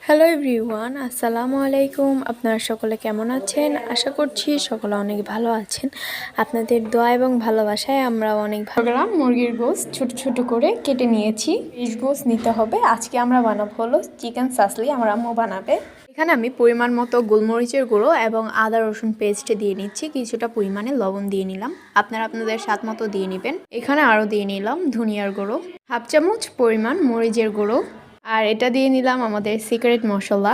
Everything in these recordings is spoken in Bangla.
হ্যালো এভরিওয়ান, আসসালামু আলাইকুম। আপনারা সকলে কেমন আছেন? আশা করছি সকলে অনেক ভালো আছেন। আপনাদের দোয়া এবং ভালোবাসায় আমরাও অনেক ভালো। মুরগির গোশত ছোট ছোট করে কেটে নিয়েছি। ফিশ গোশত নিতে হবে। আজকে আমরা বানাবো হলো চিকেন সাসলি, আমার আম্মু বানাবে। এখানে আমি পরিমাণ মতো গোলমরিচের গুঁড়ো এবং আদা রসুন পেস্ট দিয়ে নিচ্ছি। কিছুটা পরিমাণে লবণ দিয়ে নিলাম। আপনারা আপনাদের স্বাদ মতো দিয়ে নেবেন। এখানে আরও দিয়ে নিলাম ধনিয়ার গুঁড়ো, হাফ চামচ পরিমাণ মরিচের গুঁড়ো, আর এটা দিয়ে নিলাম আমাদের সিক্রেট মশলা।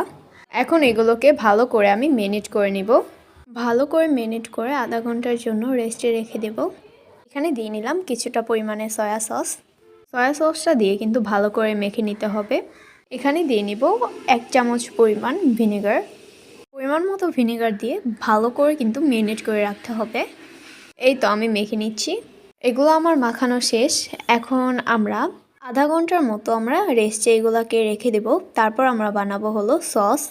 এখন এগুলোকে ভালো করে আমি ম্যারিনেট করে নিব। ভালো করে ম্যারিনেট করে আধা ঘন্টার জন্য রেস্টে রেখে দেব। এখানে দিয়ে নিলাম কিছুটা পরিমাণে সয়া সসটা দিয়ে কিন্তু ভালো করে মেখে নিতে হবে। এখানে দিয়ে নিব 1 চামচ পরিমাণ ভিনেগার। পরিমাণ মতো ভিনেগার দিয়ে ভালো করে কিন্তু ম্যারিনেট করে রাখতে হবে। এই তো আমি মেখে নিচ্ছি। এগুলো আমার মাখানো শেষ। এখন আমরা আধা ঘন্টার মতো আমরা রেস্টে এগুলাকে রেখে দেব। তারপর আমরা বানাবো হলো সস।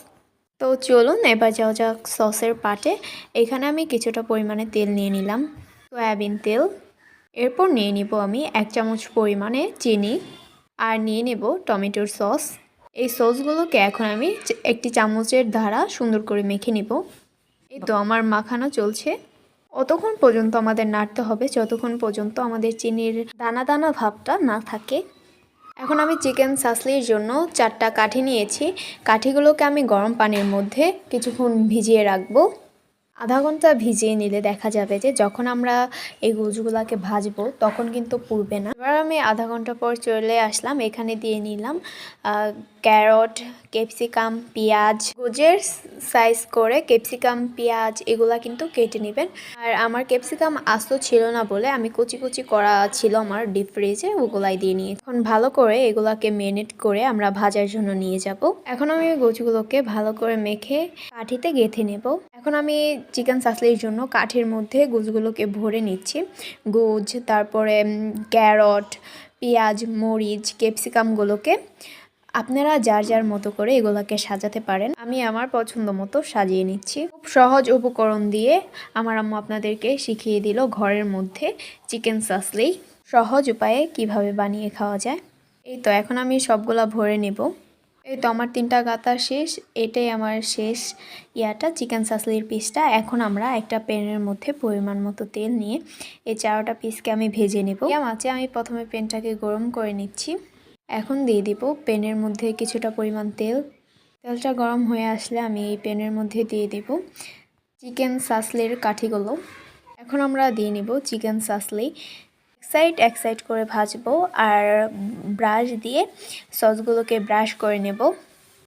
তো চলুন এবার যাওয়া যাক সসের পাটে। এখানে আমি কিছুটা পরিমাণে তেল নিয়ে নিলাম, সয়াবিন তেল। এরপর নিয়ে নিব আমি 1 চামচ পরিমাণে চিনি, আর নিয়ে নেব টমেটোর সস। এই সসগুলোকে এখন আমি একটি চামচের দ্বারা সুন্দর করে মেখে নিব। এই তো আমার মাখানো চলছে। অতক্ষণ পর্যন্ত আমাদের নাড়তে হবে যতক্ষণ পর্যন্ত আমাদের চিনির দানা দানা ভাবটা না থাকে। এখন আমি চিকেন সাসলির জন্য 4টা কাঠি নিয়েছি। কাঠিগুলোকে আমি গরম পানির মধ্যে কিছুক্ষণ ভিজিয়ে রাখবো। আধা ঘন্টা ভিজিয়ে নিলে দেখা যাবে যে যখন আমরা এই গোছগুলোকে ভাজবো তখন কিন্তু পুড়বে না। এবার আমি আধা ঘন্টা পর চলে আসলাম। এখানে দিয়ে নিলাম ক্যারট, ক্যাপসিকাম, পেঁয়াজ। গোজের সাইজ করে ক্যাপসিকাম, পেঁয়াজ এগুলা কিন্তু কেটে নেবেন। আর আমার ক্যাপসিকাম আস্ত ছিল না বলে আমি কুচি কুচি করা ছিল আমার ডিপ ফ্রিজে, ওগুলাই দিয়ে নিয়ে এখন ভালো করে এগুলাকে ম্যারিনেট করে আমরা ভাজার জন্য নিয়ে যাব। এখন আমি গোছগুলোকে ভালো করে মেখে কাঠিতে গেঁথে নেব। এখন আমি চিকেন সাসলির জন্য কাঠির মধ্যে গোছগুলোকে ভরে নিচ্ছি। গোছ, তারপরে ক্যারট, পেঁয়াজ, মরিচ, ক্যাপসিকামগুলোকে আপনারা যার যার মতো করে এগুলোকে সাজাতে পারেন। আমি আমার পছন্দ মতো সাজিয়ে নিচ্ছি। খুব সহজ উপকরণ দিয়ে আমার আম্মু আপনাদেরকে শিখিয়ে দিল ঘরের মধ্যে চিকেন সাসলি সহজ উপায়ে কিভাবে বানিয়ে খাওয়া যায়। এই তো এখন আমি সবগুলা ভরে নেব। এই তো আমার 3টা গাঁথা শেষ। এটাই আমার শেষ চিকেন সাসলির পিসটা। এখন আমরা একটা প্যানের মধ্যে পরিমাণ মতো তেল নিয়ে এই 4টা পিসকে আমি ভেজে নেব। আছে আমি প্রথমে প্যানটাকে গরম করে নিচ্ছি। এখন দিয়ে দিব প্যানের মধ্যে কিছুটা পরিমাণ তেল। তেলটা গরম হয়ে আসলে আমি এই প্যানের মধ্যে দিয়ে দিব চিকেন সাসলির কাঠিগুলো। এখন আমরা দিয়ে নিব চিকেন সাসলি। এক সাইড করে ভাজবো আর ব্রাশ দিয়ে সসগুলোকে ব্রাশ করে নেব।